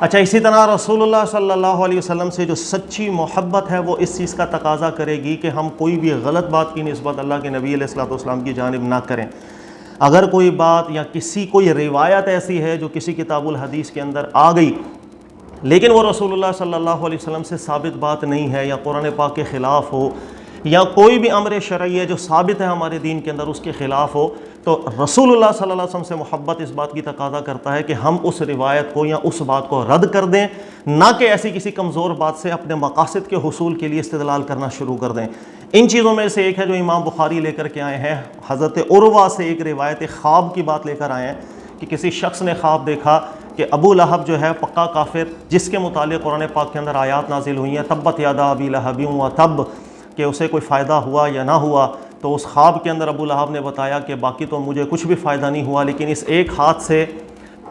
اچھا، اسی طرح رسول اللہ صلی اللہ علیہ وسلم سے جو سچی محبت ہے وہ اس چیز کا تقاضا کرے گی کہ ہم کوئی بھی غلط بات کی نسبت اللہ کے نبی علیہ الصلوۃ والسلام کی جانب نہ کریں۔ اگر کوئی بات یا کوئی روایت ایسی ہے جو کسی کتاب الحدیث کے اندر آ گئی لیکن وہ رسول اللہ صلی اللہ علیہ وسلم سے ثابت بات نہیں ہے، یا قرآن پاک کے خلاف ہو، یا کوئی بھی امر شرعی ہے جو ثابت ہے ہمارے دین کے اندر اس کے خلاف ہو، تو رسول اللہ صلی اللہ علیہ وسلم سے محبت اس بات کی تقاضا کرتا ہے کہ ہم اس روایت کو یا اس بات کو رد کر دیں، نہ کہ ایسی کسی کمزور بات سے اپنے مقاصد کے حصول کے لیے استدلال کرنا شروع کر دیں۔ ان چیزوں میں سے ایک ہے جو امام بخاری لے کر کے آئے ہیں، حضرت عروہ سے ایک روایت خواب کی بات لے کر آئے ہیں کہ کسی شخص نے خواب دیکھا کہ ابو لہب جو ہے پکا کافر، جس کے متعلق قرآن پاک کے اندر آیات نازل ہوئی ہیں تبت یادا ابی لہب وتب، کہ اسے کوئی فائدہ ہوا یا نہ ہوا، تو اس خواب کے اندر ابو لہب نے بتایا کہ باقی تو مجھے کچھ بھی فائدہ نہیں ہوا، لیکن اس ایک ہاتھ سے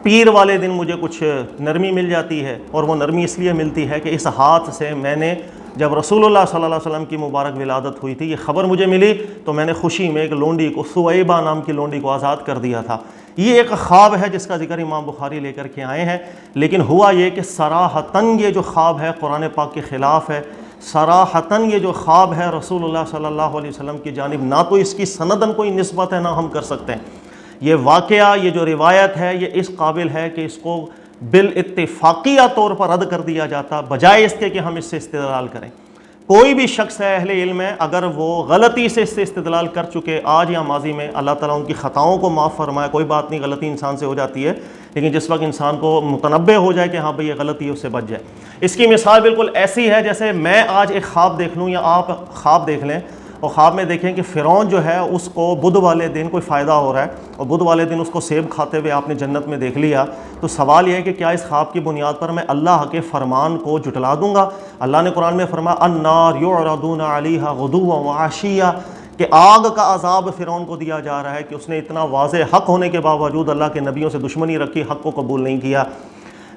پیر والے دن مجھے کچھ نرمی مل جاتی ہے، اور وہ نرمی اس لیے ملتی ہے کہ اس ہاتھ سے میں نے جب رسول اللہ صلی اللہ علیہ وسلم کی مبارک ولادت ہوئی تھی، یہ خبر مجھے ملی تو میں نے خوشی میں ایک لونڈی کو، ثویبہ نام کی لونڈی کو آزاد کر دیا تھا۔ یہ ایک خواب ہے جس کا ذکر امام بخاری لے کر کے آئے ہیں، لیکن ہوا یہ کہ صراحتاً یہ جو خواب ہے قرآن پاک کے خلاف ہے، صراحتاً یہ جو خواب ہے رسول اللہ صلی اللہ علیہ وسلم کی جانب نہ تو اس کی سنداً کوئی نسبت ہے نہ ہم کر سکتے ہیں۔ یہ واقعہ، یہ جو روایت ہے، یہ اس قابل ہے کہ اس کو بالاتفاقیہ طور پر رد کر دیا جاتا بجائے اس کے کہ ہم اس سے استدلال کریں۔ کوئی بھی شخص ہے، اہل علم ہے، اگر وہ غلطی سے اس سے استدلال کر چکے آج یا ماضی میں، اللہ تعالیٰ ان کی خطاؤں کو معاف فرمائے، کوئی بات نہیں، غلطی انسان سے ہو جاتی ہے، لیکن جس وقت انسان کو متنبہ ہو جائے کہ ہاں بھئی یہ غلطی ہے، اس سے بچ جائے۔ اس کی مثال بالکل ایسی ہے جیسے میں آج ایک خواب دیکھ لوں یا آپ خواب دیکھ لیں، اور خواب میں دیکھیں کہ فرعون جو ہے اس کو بدھ والے دن کوئی فائدہ ہو رہا ہے، اور بدھ والے دن اس کو سیب کھاتے ہوئے آپ نے جنت میں دیکھ لیا، تو سوال یہ ہے کہ کیا اس خواب کی بنیاد پر میں اللہ کے فرمان کو جھٹلا دوں گا؟ اللہ نے قرآن میں فرمایا النار یعرضون علیہا غدوا وعشیا، کہ آگ کا عذاب فرعون کو دیا جا رہا ہے کہ اس نے اتنا واضح حق ہونے کے باوجود اللہ کے نبیوں سے دشمنی رکھی، حق کو قبول نہیں کیا۔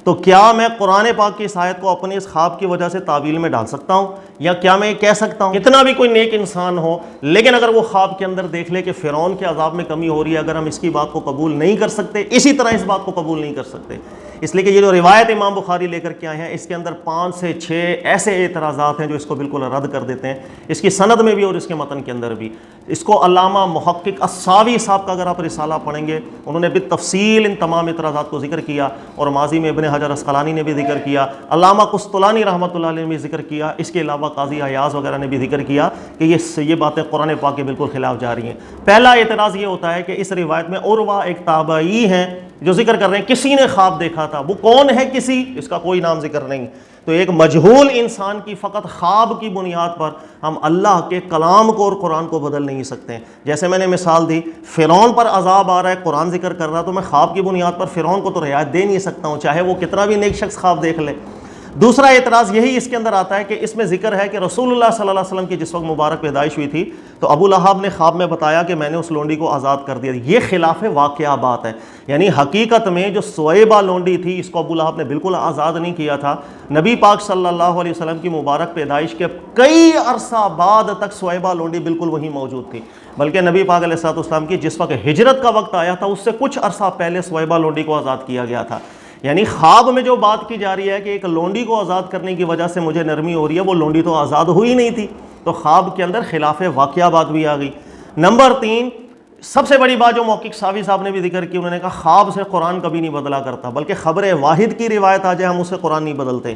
تو کیا میں قرآن پاک کی اس آیت کو اپنے اس خواب کی وجہ سے تعویل میں ڈال سکتا ہوں؟ یا کیا میں یہ کہہ سکتا ہوں کتنا بھی کوئی نیک انسان ہو، لیکن اگر وہ خواب کے اندر دیکھ لے کہ فرعون کے عذاب میں کمی ہو رہی ہے، اگر ہم اس کی بات کو قبول نہیں کر سکتے، اسی طرح اس بات کو قبول نہیں کر سکتے؟ اس لیے کہ یہ جو روایت امام بخاری لے کر کے آئے ہیں، اس کے اندر 5 سے 6 ایسے اعتراضات ہیں جو اس کو بالکل رد کر دیتے ہیں، اس کی سند میں بھی اور اس کے متن کے اندر بھی۔ اس کو علامہ محقق الساوی صاحب کا اگر آپ رسالہ پڑھیں گے، انہوں نے بالتفصیل ان تمام اعتراضات کو ذکر کیا، اور ماضی میں ابن حجر اسقلانی نے بھی ذکر کیا، علامہ قسطلانی رحمۃ اللہ علیہ نے بھی ذکر کیا، اس کے علاوہ قاضی ایاز وغیرہ نے بھی ذکر کیا کہ یہ باتیں قرآن پاک کے بالکل خلاف جا رہی ہیں۔ پہلا اعتراض یہ ہوتا ہے کہ اس روایت میں عروہ ایک تابعی ہیں جو ذکر کر رہے ہیں کسی نے خواب دیکھا تھا، وہ کون ہے کسی؟ اس کا کوئی نام ذکر نہیں۔ تو ایک مجہول انسان کی فقط خواب کی بنیاد پر ہم اللہ کے کلام کو اور قرآن کو بدل نہیں سکتے۔ جیسے میں نے مثال دی، فرعون پر عذاب آ رہا ہے، قرآن ذکر کر رہا، تو میں خواب کی بنیاد پر فرعون کو تو رعایت دے نہیں سکتا ہوں، چاہے وہ کتنا بھی نیک شخص خواب دیکھ لے۔ دوسرا اعتراض یہی اس کے اندر آتا ہے کہ اس میں ذکر ہے کہ رسول اللہ صلی اللہ علیہ وسلم کی جس وقت مبارک پیدائش ہوئی تھی تو ابو لہب نے خواب میں بتایا کہ میں نے اس لونڈی کو آزاد کر دیا۔ یہ خلاف واقعہ بات ہے، یعنی حقیقت میں جو ثویبہ لونڈی تھی اس کو ابو لہب نے بالکل آزاد نہیں کیا تھا۔ نبی پاک صلی اللہ علیہ وسلم کی مبارک پیدائش کے کئی عرصہ بعد تک ثویبہ لونڈی بالکل وہیں موجود تھی، بلکہ نبی پاک علیہ الصلوۃ والسلام کی جس وقت ہجرت کا وقت آیا تھا اس سے کچھ عرصہ پہلے ثویبہ لونڈی کو آزاد کیا گیا تھا۔ یعنی خواب میں جو بات کی جا رہی ہے کہ ایک لونڈی کو آزاد کرنے کی وجہ سے مجھے نرمی ہو رہی ہے، وہ لونڈی تو آزاد ہوئی نہیں تھی، تو خواب کے اندر خلاف واقعہ بات بھی آ گئی۔ نمبر 3، سب سے بڑی بات جو محقق ساوی صاحب نے بھی ذکر کی، انہوں نے کہا خواب سے قرآن کبھی نہیں بدلا کرتا، بلکہ خبر واحد کی روایت آ جائے ہم اسے قرآن نہیں بدلتے،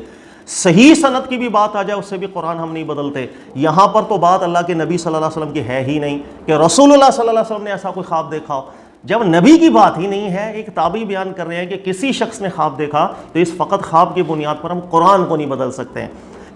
صحیح سند کی بھی بات آ جائے اس سے بھی قرآن ہم نہیں بدلتے۔ یہاں پر تو بات اللہ کے نبی صلی اللہ علیہ وسلم کی ہے ہی نہیں کہ رسول اللہ صلی اللہ علیہ وسلم نے ایسا کوئی خواب دیکھا ہو۔ جب نبی کی بات ہی نہیں ہے، ایک تابعی بیان کر رہے ہیں کہ کسی شخص نے خواب دیکھا، تو اس فقط خواب کی بنیاد پر ہم قرآن کو نہیں بدل سکتے ہیں۔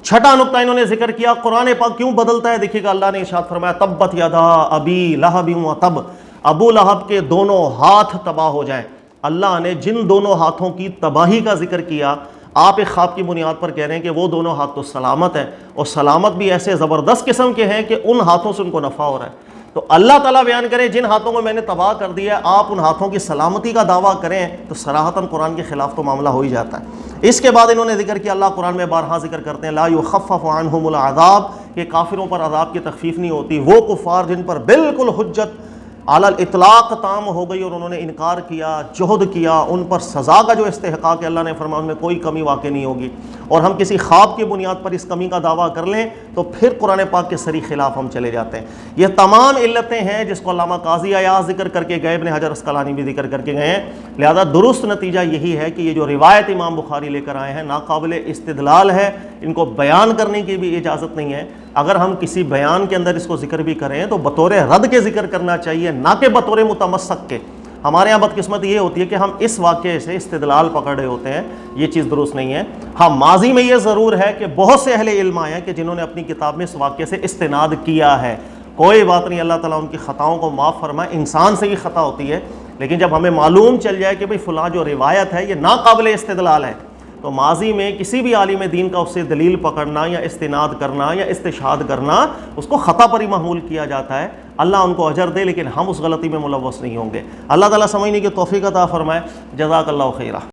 چھٹا نقطہ انہوں نے ذکر کیا قرآن پاک کیوں بدلتا ہے، دیکھیے گا اللہ نے ارشاد فرمایا تبت یدا ابی لہب وتب، ابو لہب کے دونوں ہاتھ تباہ ہو جائیں۔ اللہ نے جن دونوں ہاتھوں کی تباہی کا ذکر کیا، آپ ایک خواب کی بنیاد پر کہہ رہے ہیں کہ وہ دونوں ہاتھ تو سلامت ہیں، اور سلامت بھی ایسے زبردست قسم کے ہیں کہ ان ہاتھوں سے ان کو نفع ہو رہا ہے۔ تو اللہ تعالیٰ بیان کرے جن ہاتھوں کو میں نے تباہ کر دیا، آپ ان ہاتھوں کی سلامتی کا دعویٰ کریں تو صراحتاً قرآن کے خلاف تو معاملہ ہو ہی جاتا ہے۔ اس کے بعد انہوں نے ذکر کیا، اللہ قرآن میں بارہا ذکر کرتے ہیں لا یخفف عنہم العذاب، کہ کافروں پر عذاب کی تخفیف نہیں ہوتی، وہ کفار جن پر بالکل حجت علل اطلاق تام ہو گئی اور انہوں نے انکار کیا، جہد کیا، ان پر سزا کا جو استحقاق ہے اللہ نے فرمایا ان میں کوئی کمی واقع نہیں ہوگی، اور ہم کسی خواب کی بنیاد پر اس کمی کا دعویٰ کر لیں تو پھر قرآن پاک کے صریح خلاف ہم چلے جاتے ہیں۔ یہ تمام علتیں ہیں جس کو علامہ قاضی عیاض ذکر کر کے گئے، ابن حجر اسقلانی بھی ذکر کر کے گئے ہیں۔ لہذا درست نتیجہ یہی ہے کہ یہ جو روایت امام بخاری لے کر آئے ہیں ناقابل استدلال ہے، ان کو بیان کرنے کی بھی اجازت نہیں ہے۔ اگر ہم کسی بیان کے اندر اس کو ذکر بھی کریں تو بطور رد کے ذکر کرنا چاہیے، نہ کہ بطور متمسک کے۔ ہمارے یہاں بدقسمتی یہ ہوتی ہے کہ ہم اس واقعے سے استدلال پکڑ رہے ہوتے ہیں، یہ چیز درست نہیں ہے۔ ہاں ماضی میں یہ ضرور ہے کہ بہت سے اہل علم آئے ہیں کہ جنہوں نے اپنی کتاب میں اس واقعے سے استناد کیا ہے، کوئی بات نہیں، اللہ تعالیٰ ان کی خطاؤں کو معاف فرمائے۔ انسان سے ہی خطا ہوتی ہے، لیکن جب ہمیں معلوم چل جائے کہ بھئی فلاں جو روایت ہے یہ ناقابل استدلال ہے، تو ماضی میں کسی بھی عالم دین کا اس سے دلیل پکڑنا یا استناد کرنا یا استشہاد کرنا اس کو خطا پر ہی محمول کیا جاتا ہے۔ اللہ ان کو اجر دے، لیکن ہم اس غلطی میں ملوث نہیں ہوں گے۔ اللہ تعالیٰ سمجھنے کی توفیق عطا فرمائے۔ جزاک اللہ خیرہ۔